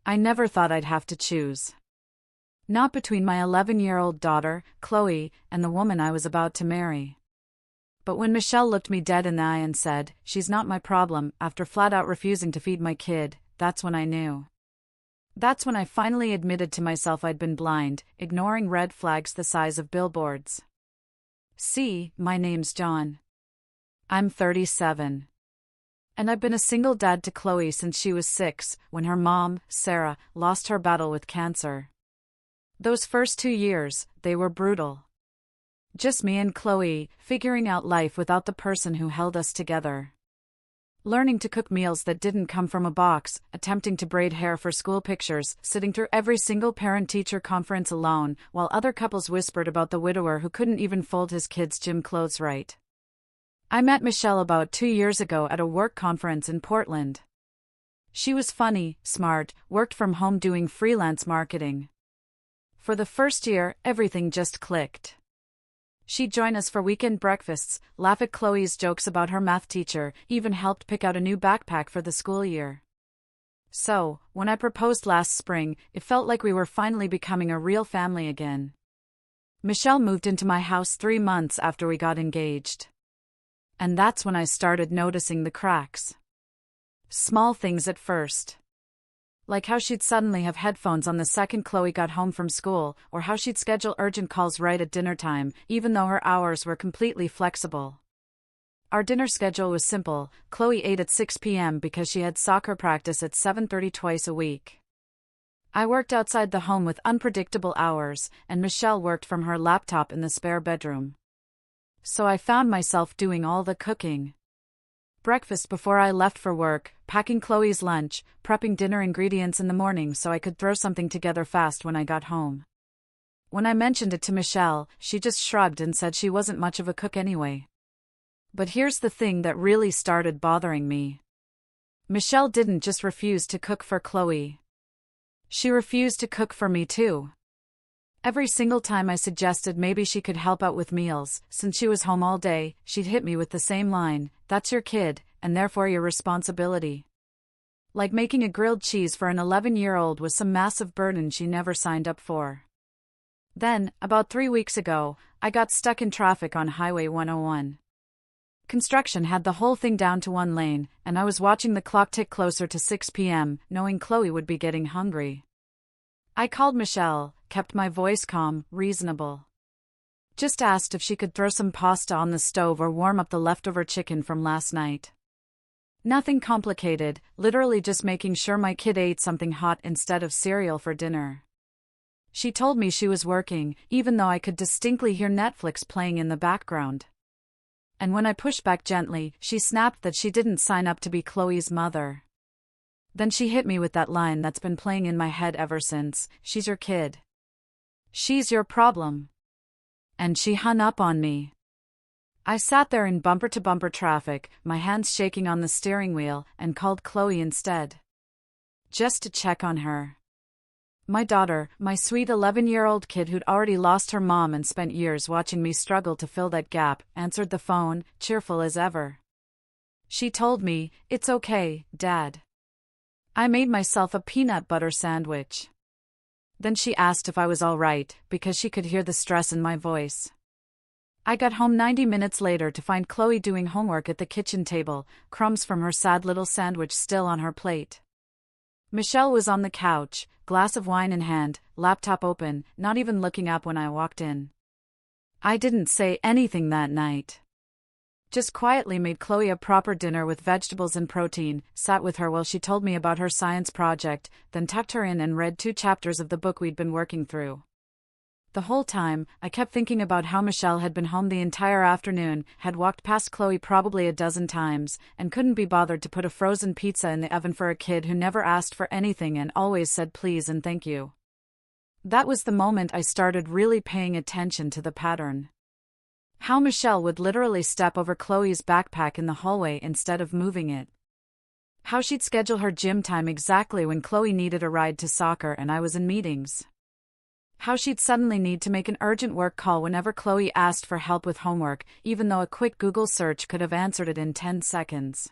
I never thought I'd have to choose. Not between my 11-year-old daughter, Chloe, and the woman I was about to marry. But when Michelle looked me dead in the eye and said, "She's not my problem," after flat out refusing to feed my kid, that's when I knew. That's when I finally admitted to myself I'd been blind, ignoring red flags the size of billboards. See, my name's John. I'm 37. And I've been a single dad to Chloe since she was 6, when her mom, Sarah, lost her battle with cancer. Those first 2 years, they were brutal. Just me and Chloe, figuring out life without the person who held us together. Learning to cook meals that didn't come from a box, attempting to braid hair for school pictures, sitting through every single parent-teacher conference alone, while other couples whispered about the widower who couldn't even fold his kids' gym clothes right. I met Michelle about 2 years ago at a work conference in Portland. She was funny, smart, worked from home doing freelance marketing. For the first year, everything just clicked. She'd join us for weekend breakfasts, laugh at Chloe's jokes about her math teacher, even helped pick out a new backpack for the school year. So, when I proposed last spring, it felt like we were finally becoming a real family again. Michelle moved into my house 3 months after we got engaged. And that's when I started noticing the cracks. Small things at first. Like how she'd suddenly have headphones on the second Chloe got home from school, or how she'd schedule urgent calls right at dinner time, even though her hours were completely flexible. Our dinner schedule was simple. Chloe ate at 6 p.m. because she had soccer practice at 7:30 twice a week. I worked outside the home with unpredictable hours, and Michelle worked from her laptop in the spare bedroom. So I found myself doing all the cooking. Breakfast before I left for work, packing Chloe's lunch, prepping dinner ingredients in the morning so I could throw something together fast when I got home. When I mentioned it to Michelle, she just shrugged and said she wasn't much of a cook anyway. But here's the thing that really started bothering me. Michelle didn't just refuse to cook for Chloe. She refused to cook for me too. Every single time I suggested maybe she could help out with meals, since she was home all day, she'd hit me with the same line, "That's your kid, and therefore your responsibility." Like making a grilled cheese for an 11-year-old was some massive burden she never signed up for. Then, about 3 weeks ago, I got stuck in traffic on Highway 101. Construction had the whole thing down to one lane, and I was watching the clock tick closer to 6 p.m., knowing Chloe would be getting hungry. I called Michelle, kept my voice calm, reasonable. Just asked if she could throw some pasta on the stove or warm up the leftover chicken from last night. Nothing complicated, literally just making sure my kid ate something hot instead of cereal for dinner. She told me she was working, even though I could distinctly hear Netflix playing in the background. And when I pushed back gently, she snapped that she didn't sign up to be Chloe's mother. Then she hit me with that line that's been playing in my head ever since, "She's your kid. She's your problem." And she hung up on me. I sat there in bumper-to-bumper traffic, my hands shaking on the steering wheel, and called Chloe instead. Just to check on her. My daughter, my sweet 11-year-old kid who'd already lost her mom and spent years watching me struggle to fill that gap, answered the phone, cheerful as ever. She told me, "It's okay, Dad. I made myself a peanut butter sandwich." Then she asked if I was all right, because she could hear the stress in my voice. I got home 90 minutes later to find Chloe doing homework at the kitchen table, crumbs from her sad little sandwich still on her plate. Michelle was on the couch, glass of wine in hand, laptop open, not even looking up when I walked in. I didn't say anything that night. Just quietly made Chloe a proper dinner with vegetables and protein, sat with her while she told me about her science project, then tucked her in and read 2 chapters of the book we'd been working through. The whole time, I kept thinking about how Michelle had been home the entire afternoon, had walked past Chloe probably a dozen times, and couldn't be bothered to put a frozen pizza in the oven for a kid who never asked for anything and always said please and thank you. That was the moment I started really paying attention to the pattern. How Michelle would literally step over Chloe's backpack in the hallway instead of moving it. How she'd schedule her gym time exactly when Chloe needed a ride to soccer and I was in meetings. How she'd suddenly need to make an urgent work call whenever Chloe asked for help with homework, even though a quick Google search could have answered it in 10 seconds.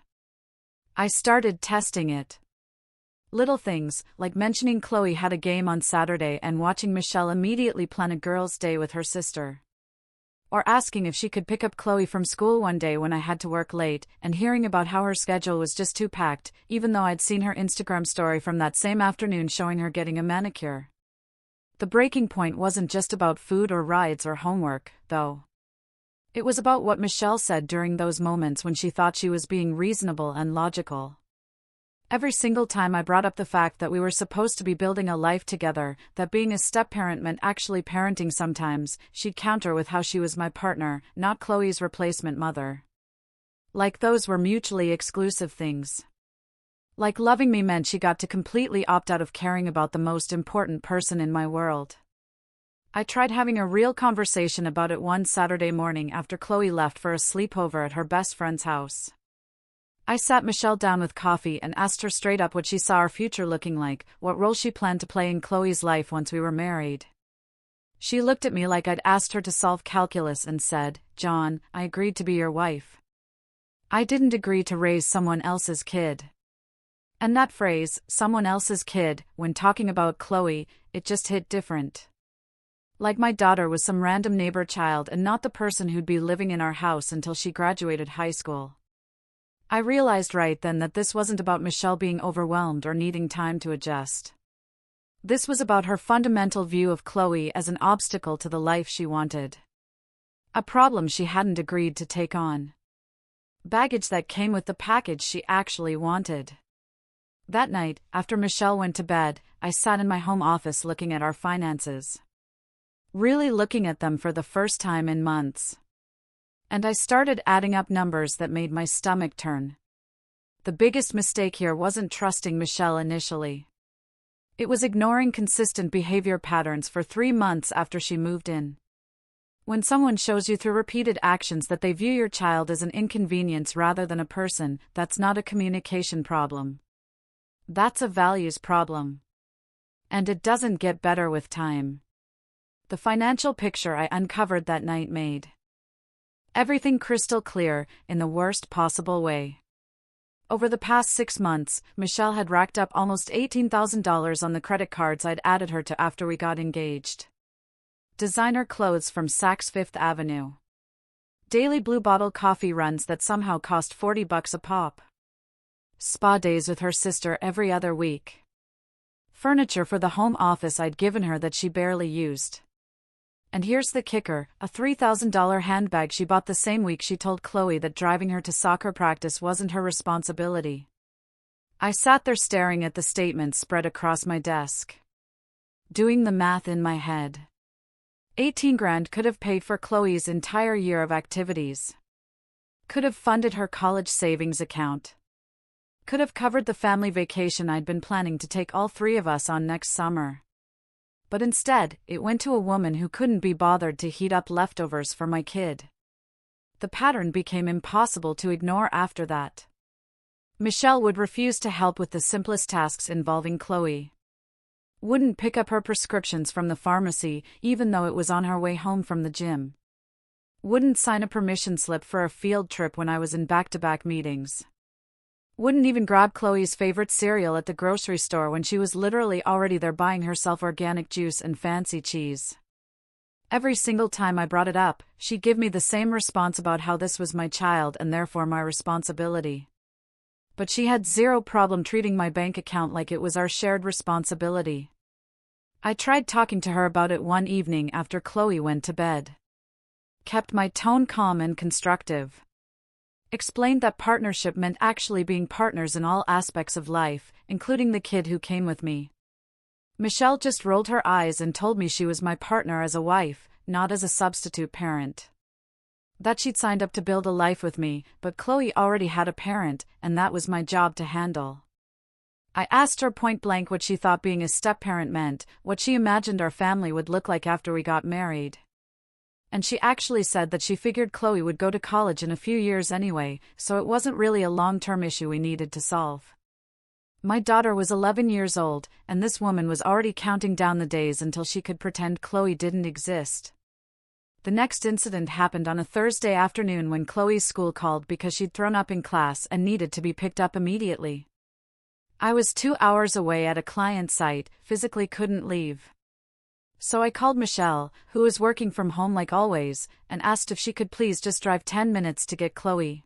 I started testing it. Little things, like mentioning Chloe had a game on Saturday and watching Michelle immediately plan a girls' day with her sister. Or asking if she could pick up Chloe from school one day when I had to work late, and hearing about how her schedule was just too packed, even though I'd seen her Instagram story from that same afternoon showing her getting a manicure. The breaking point wasn't just about food or rides or homework, though. It was about what Michelle said during those moments when she thought she was being reasonable and logical. Every single time I brought up the fact that we were supposed to be building a life together, that being a step-parent meant actually parenting sometimes, she'd counter with how she was my partner, not Chloe's replacement mother. Like those were mutually exclusive things. Like loving me meant she got to completely opt out of caring about the most important person in my world. I tried having a real conversation about it one Saturday morning after Chloe left for a sleepover at her best friend's house. I sat Michelle down with coffee and asked her straight up what she saw our future looking like, what role she planned to play in Chloe's life once we were married. She looked at me like I'd asked her to solve calculus and said, "John, I agreed to be your wife. I didn't agree to raise someone else's kid." And that phrase, someone else's kid, when talking about Chloe, it just hit different. Like my daughter was some random neighbor child and not the person who'd be living in our house until she graduated high school. I realized right then that this wasn't about Michelle being overwhelmed or needing time to adjust. This was about her fundamental view of Chloe as an obstacle to the life she wanted. A problem she hadn't agreed to take on. Baggage that came with the package she actually wanted. That night, after Michelle went to bed, I sat in my home office looking at our finances. Really looking at them for the first time in months. And I started adding up numbers that made my stomach turn. The biggest mistake here wasn't trusting Michelle initially. It was ignoring consistent behavior patterns for 3 months after she moved in. When someone shows you through repeated actions that they view your child as an inconvenience rather than a person, that's not a communication problem. That's a values problem. And it doesn't get better with time. The financial picture I uncovered that night made everything crystal clear, in the worst possible way. Over the past 6 months, Michelle had racked up almost $18,000 on the credit cards I'd added her to after we got engaged. Designer clothes from Saks Fifth Avenue. Daily Blue Bottle coffee runs that somehow cost $40 a pop. Spa days with her sister every other week. Furniture for the home office I'd given her that she barely used. And here's the kicker, a $3,000 handbag she bought the same week she told Chloe that driving her to soccer practice wasn't her responsibility. I sat there staring at the statements spread across my desk. Doing the math in my head. 18 grand could have paid for Chloe's entire year of activities. Could have funded her college savings account. Could have covered the family vacation I'd been planning to take all 3 of us on next summer. But instead, it went to a woman who couldn't be bothered to heat up leftovers for my kid. The pattern became impossible to ignore after that. Michelle would refuse to help with the simplest tasks involving Chloe. Wouldn't pick up her prescriptions from the pharmacy, even though it was on her way home from the gym. Wouldn't sign a permission slip for a field trip when I was in back-to-back meetings. Wouldn't even grab Chloe's favorite cereal at the grocery store when she was literally already there buying herself organic juice and fancy cheese. Every single time I brought it up, she'd give me the same response about how this was my child and therefore my responsibility. But she had zero problem treating my bank account like it was our shared responsibility. I tried talking to her about it one evening after Chloe went to bed. Kept my tone calm and constructive. Explained that partnership meant actually being partners in all aspects of life, including the kid who came with me. Michelle just rolled her eyes and told me she was my partner as a wife, not as a substitute parent. That she'd signed up to build a life with me, but Chloe already had a parent, and that was my job to handle. I asked her point blank what she thought being a step-parent meant, what she imagined our family would look like after we got married. And she actually said that she figured Chloe would go to college in a few years anyway, so it wasn't really a long-term issue we needed to solve. My daughter was 11 years old, and this woman was already counting down the days until she could pretend Chloe didn't exist. The next incident happened on a Thursday afternoon when Chloe's school called because she'd thrown up in class and needed to be picked up immediately. I was 2 hours away at a client site, physically couldn't leave. So I called Michelle, who was working from home like always, and asked if she could please just drive 10 minutes to get Chloe.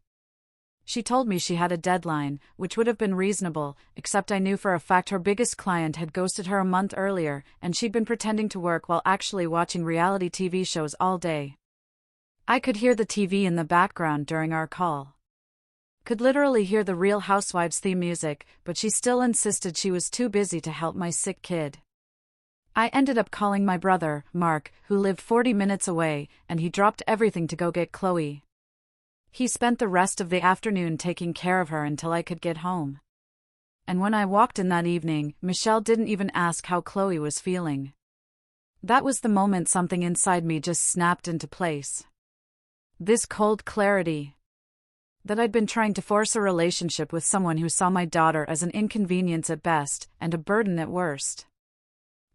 She told me she had a deadline, which would have been reasonable, except I knew for a fact her biggest client had ghosted her a month earlier, and she'd been pretending to work while actually watching reality TV shows all day. I could hear the TV in the background during our call. Could literally hear the Real Housewives theme music, but she still insisted she was too busy to help my sick kid. I ended up calling my brother, Mark, who lived 40 minutes away, and he dropped everything to go get Chloe. He spent the rest of the afternoon taking care of her until I could get home. And when I walked in that evening, Michelle didn't even ask how Chloe was feeling. That was the moment something inside me just snapped into place. This cold clarity. That I'd been trying to force a relationship with someone who saw my daughter as an inconvenience at best, and a burden at worst.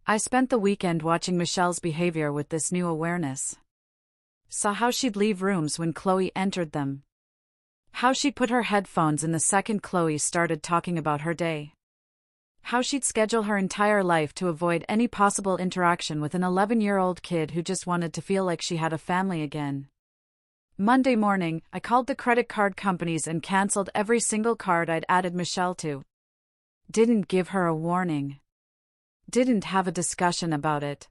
I spent the weekend watching Michelle's behavior with this new awareness. Saw how she'd leave rooms when Chloe entered them. How she'd put her headphones in the second Chloe started talking about her day. How she'd schedule her entire life to avoid any possible interaction with an 11-year-old kid who just wanted to feel like she had a family again. Monday morning, I called the credit card companies and canceled every single card I'd added Michelle to. Didn't give her a warning. Didn't have a discussion about it.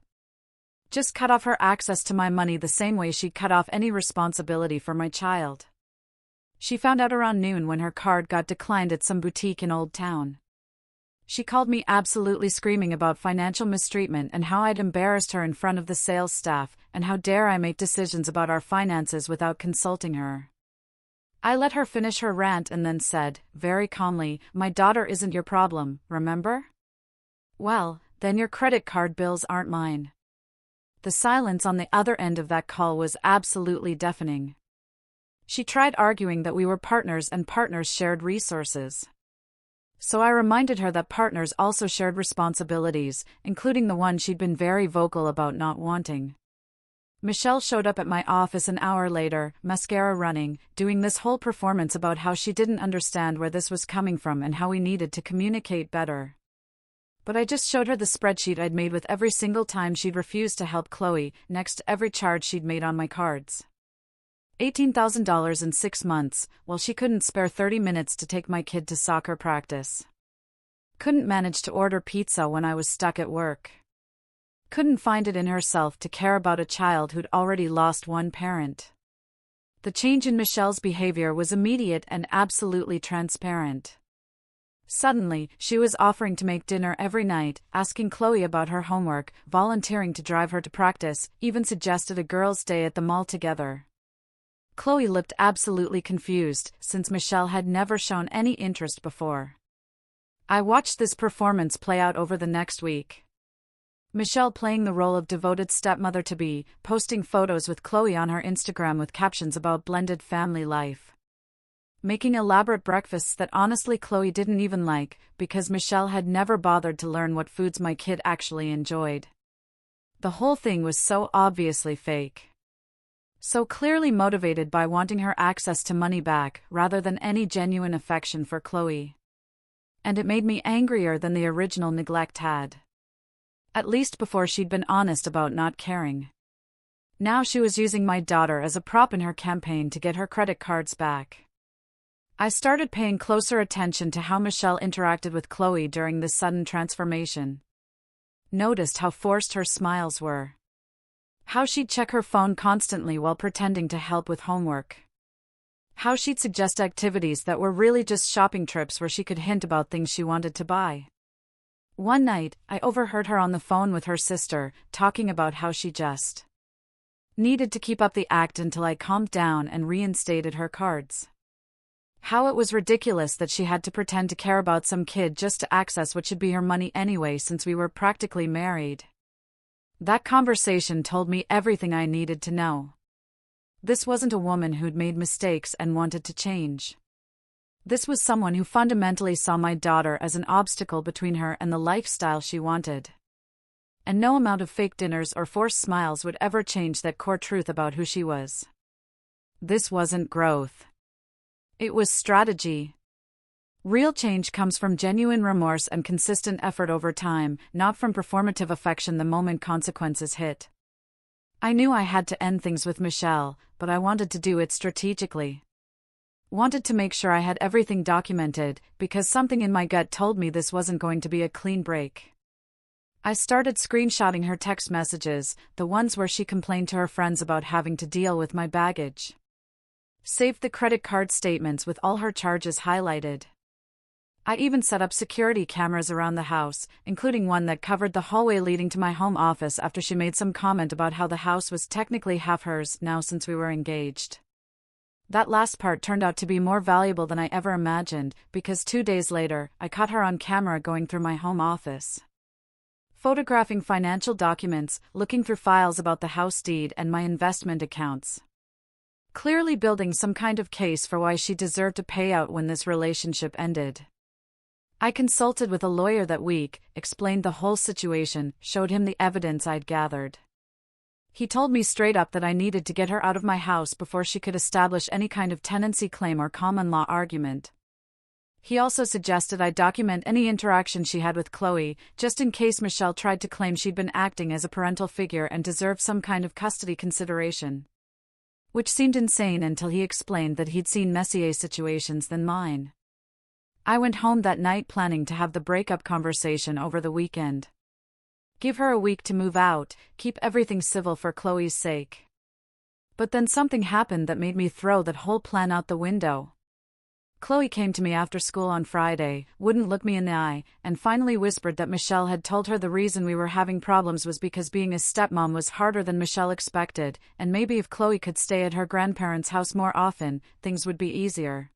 Just cut off her access to my money the same way she'd cut off any responsibility for my child. She found out around noon when her card got declined at some boutique in Old Town. She called me absolutely screaming about financial mistreatment and how I'd embarrassed her in front of the sales staff, and how dare I make decisions about our finances without consulting her. I let her finish her rant and then said, very calmly, "My daughter isn't your problem, remember? Well, then your credit card bills aren't mine." The silence on the other end of that call was absolutely deafening. She tried arguing that we were partners and partners shared resources. So I reminded her that partners also shared responsibilities, including the one she'd been very vocal about not wanting. Michelle showed up at my office an hour later, mascara running, doing this whole performance about how she didn't understand where this was coming from and how we needed to communicate better. But I just showed her the spreadsheet I'd made with every single time she'd refused to help Chloe, next to every charge she'd made on my cards. $18,000 in 6 months, while she couldn't spare 30 minutes to take my kid to soccer practice. Couldn't manage to order pizza when I was stuck at work. Couldn't find it in herself to care about a child who'd already lost one parent. The change in Michelle's behavior was immediate and absolutely transparent. Suddenly, she was offering to make dinner every night, asking Chloe about her homework, volunteering to drive her to practice, even suggested a girls' day at the mall together. Chloe looked absolutely confused, since Michelle had never shown any interest before. I watched this performance play out over the next week. Michelle playing the role of devoted stepmother-to-be, posting photos with Chloe on her Instagram with captions about blended family life. Making elaborate breakfasts that honestly Chloe didn't even like, because Michelle had never bothered to learn what foods my kid actually enjoyed. The whole thing was so obviously fake. So clearly motivated by wanting her access to money back, rather than any genuine affection for Chloe. And it made me angrier than the original neglect had. At least before she'd been honest about not caring. Now she was using my daughter as a prop in her campaign to get her credit cards back. I started paying closer attention to how Michelle interacted with Chloe during this sudden transformation. Noticed how forced her smiles were. How she'd check her phone constantly while pretending to help with homework. How she'd suggest activities that were really just shopping trips where she could hint about things she wanted to buy. One night, I overheard her on the phone with her sister, talking about how she just needed to keep up the act until I calmed down and reinstated her cards. How it was ridiculous that she had to pretend to care about some kid just to access what should be her money anyway since we were practically married. That conversation told me everything I needed to know. This wasn't a woman who'd made mistakes and wanted to change. This was someone who fundamentally saw my daughter as an obstacle between her and the lifestyle she wanted. And no amount of fake dinners or forced smiles would ever change that core truth about who she was. This wasn't growth. It was strategy. Real change comes from genuine remorse and consistent effort over time, not from performative affection the moment consequences hit. I knew I had to end things with Michelle, but I wanted to do it strategically. Wanted to make sure I had everything documented, because something in my gut told me this wasn't going to be a clean break. I started screenshotting her text messages, the ones where she complained to her friends about having to deal with my baggage. Saved the credit card statements with all her charges highlighted. I even set up security cameras around the house, including one that covered the hallway leading to my home office after she made some comment about how the house was technically half hers now since we were engaged. That last part turned out to be more valuable than I ever imagined, because 2 days later, I caught her on camera going through my home office. Photographing financial documents, looking through files about the house deed and my investment accounts. Clearly building some kind of case for why she deserved a payout when this relationship ended. I consulted with a lawyer that week, explained the whole situation, showed him the evidence I'd gathered. He told me straight up that I needed to get her out of my house before she could establish any kind of tenancy claim or common law argument. He also suggested I document any interaction she had with Chloe, just in case Michelle tried to claim she'd been acting as a parental figure and deserved some kind of custody consideration. Which seemed insane until he explained that he'd seen messier situations than mine. I went home that night planning to have the breakup conversation over the weekend. Give her a week to move out, keep everything civil for Chloe's sake. But then something happened that made me throw that whole plan out the window. Chloe came to me after school on Friday, wouldn't look me in the eye, and finally whispered that Michelle had told her the reason we were having problems was because being a stepmom was harder than Michelle expected, and maybe if Chloe could stay at her grandparents' house more often, things would be easier.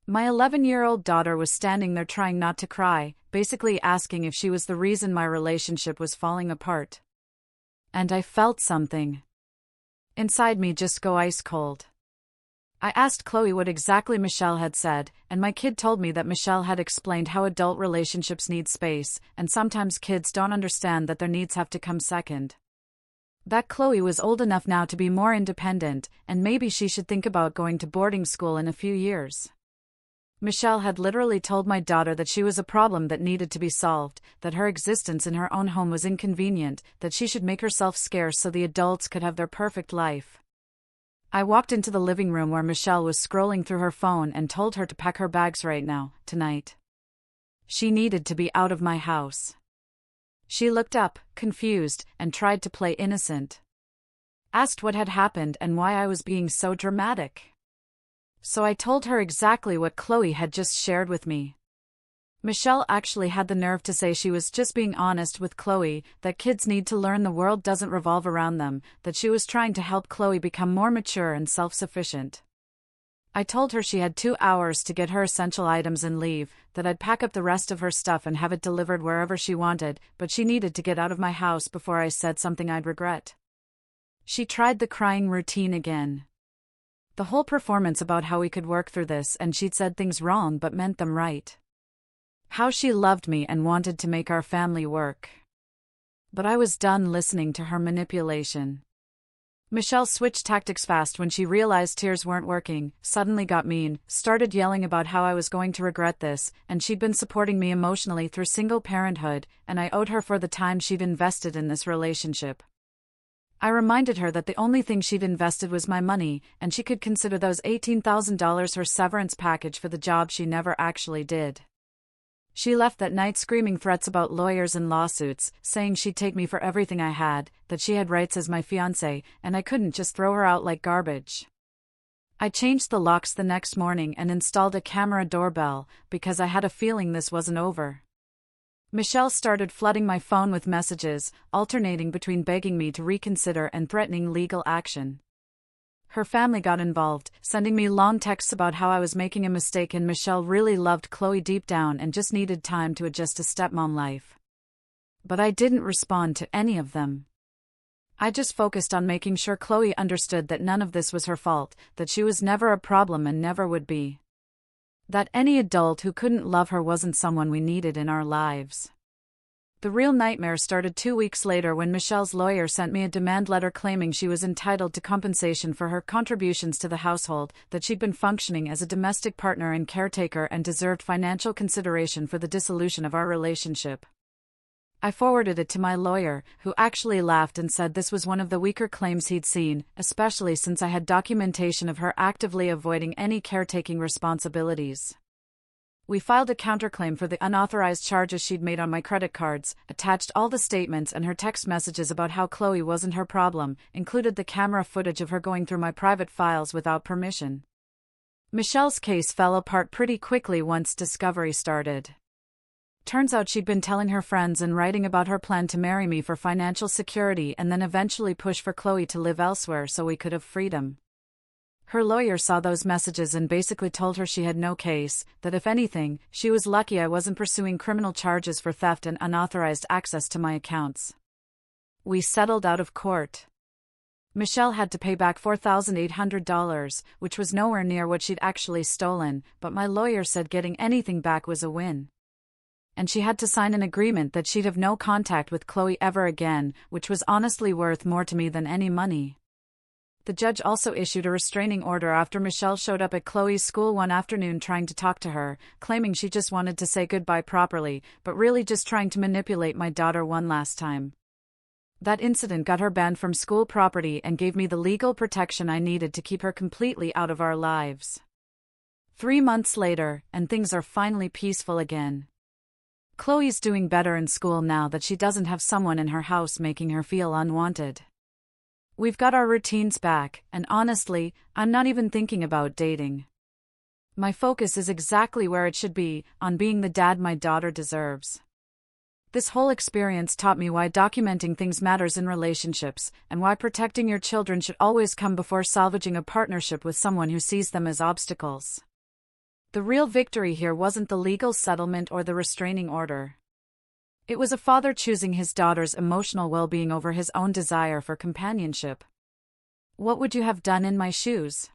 My 11-year-old daughter was standing there trying not to cry, basically asking if she was the reason my relationship was falling apart. And I felt something inside me just go ice cold. I asked Chloe what exactly Michelle had said, and my kid told me that Michelle had explained how adult relationships need space, and sometimes kids don't understand that their needs have to come second. That Chloe was old enough now to be more independent, and maybe she should think about going to boarding school in a few years. Michelle had literally told my daughter that she was a problem that needed to be solved, that her existence in her own home was inconvenient, that she should make herself scarce so the adults could have their perfect life. I walked into the living room where Michelle was scrolling through her phone and told her to pack her bags right now, tonight. She needed to be out of my house. She looked up, confused, and tried to play innocent. Asked what had happened and why I was being so dramatic. So I told her exactly what Chloe had just shared with me. Michelle actually had the nerve to say she was just being honest with Chloe, that kids need to learn the world doesn't revolve around them, that she was trying to help Chloe become more mature and self-sufficient. I told her she had 2 hours to get her essential items and leave, that I'd pack up the rest of her stuff and have it delivered wherever she wanted, but she needed to get out of my house before I said something I'd regret. She tried the crying routine again. The whole performance about how we could work through this, and she'd said things wrong but meant them right. How she loved me and wanted to make our family work. But I was done listening to her manipulation. Michelle switched tactics fast when she realized tears weren't working, suddenly got mean, started yelling about how I was going to regret this, and she'd been supporting me emotionally through single parenthood, and I owed her for the time she'd invested in this relationship. I reminded her that the only thing she'd invested was my money, and she could consider those $18,000 her severance package for the job she never actually did. She left that night screaming threats about lawyers and lawsuits, saying she'd take me for everything I had, that she had rights as my fiancée, and I couldn't just throw her out like garbage. I changed the locks the next morning and installed a camera doorbell, because I had a feeling this wasn't over. Michelle started flooding my phone with messages, alternating between begging me to reconsider and threatening legal action. Her family got involved, sending me long texts about how I was making a mistake and Michelle really loved Chloe deep down and just needed time to adjust to stepmom life. But I didn't respond to any of them. I just focused on making sure Chloe understood that none of this was her fault, that she was never a problem and never would be. That any adult who couldn't love her wasn't someone we needed in our lives. The real nightmare started 2 weeks later when Michelle's lawyer sent me a demand letter claiming she was entitled to compensation for her contributions to the household, that she'd been functioning as a domestic partner and caretaker and deserved financial consideration for the dissolution of our relationship. I forwarded it to my lawyer, who actually laughed and said this was one of the weaker claims he'd seen, especially since I had documentation of her actively avoiding any caretaking responsibilities. We filed a counterclaim for the unauthorized charges she'd made on my credit cards, attached all the statements and her text messages about how Chloe wasn't her problem, included the camera footage of her going through my private files without permission. Michelle's case fell apart pretty quickly once discovery started. Turns out she'd been telling her friends and writing about her plan to marry me for financial security and then eventually push for Chloe to live elsewhere so we could have freedom. Her lawyer saw those messages and basically told her she had no case, that if anything, she was lucky I wasn't pursuing criminal charges for theft and unauthorized access to my accounts. We settled out of court. Michelle had to pay back $4,800, which was nowhere near what she'd actually stolen, but my lawyer said getting anything back was a win. And she had to sign an agreement that she'd have no contact with Chloe ever again, which was honestly worth more to me than any money. The judge also issued a restraining order after Michelle showed up at Chloe's school one afternoon trying to talk to her, claiming she just wanted to say goodbye properly, but really just trying to manipulate my daughter one last time. That incident got her banned from school property and gave me the legal protection I needed to keep her completely out of our lives. 3 months later, and things are finally peaceful again. Chloe's doing better in school now that she doesn't have someone in her house making her feel unwanted. We've got our routines back, and honestly, I'm not even thinking about dating. My focus is exactly where it should be, on being the dad my daughter deserves. This whole experience taught me why documenting things matters in relationships, and why protecting your children should always come before salvaging a partnership with someone who sees them as obstacles. The real victory here wasn't the legal settlement or the restraining order. It was a father choosing his daughter's emotional well-being over his own desire for companionship. What would you have done in my shoes?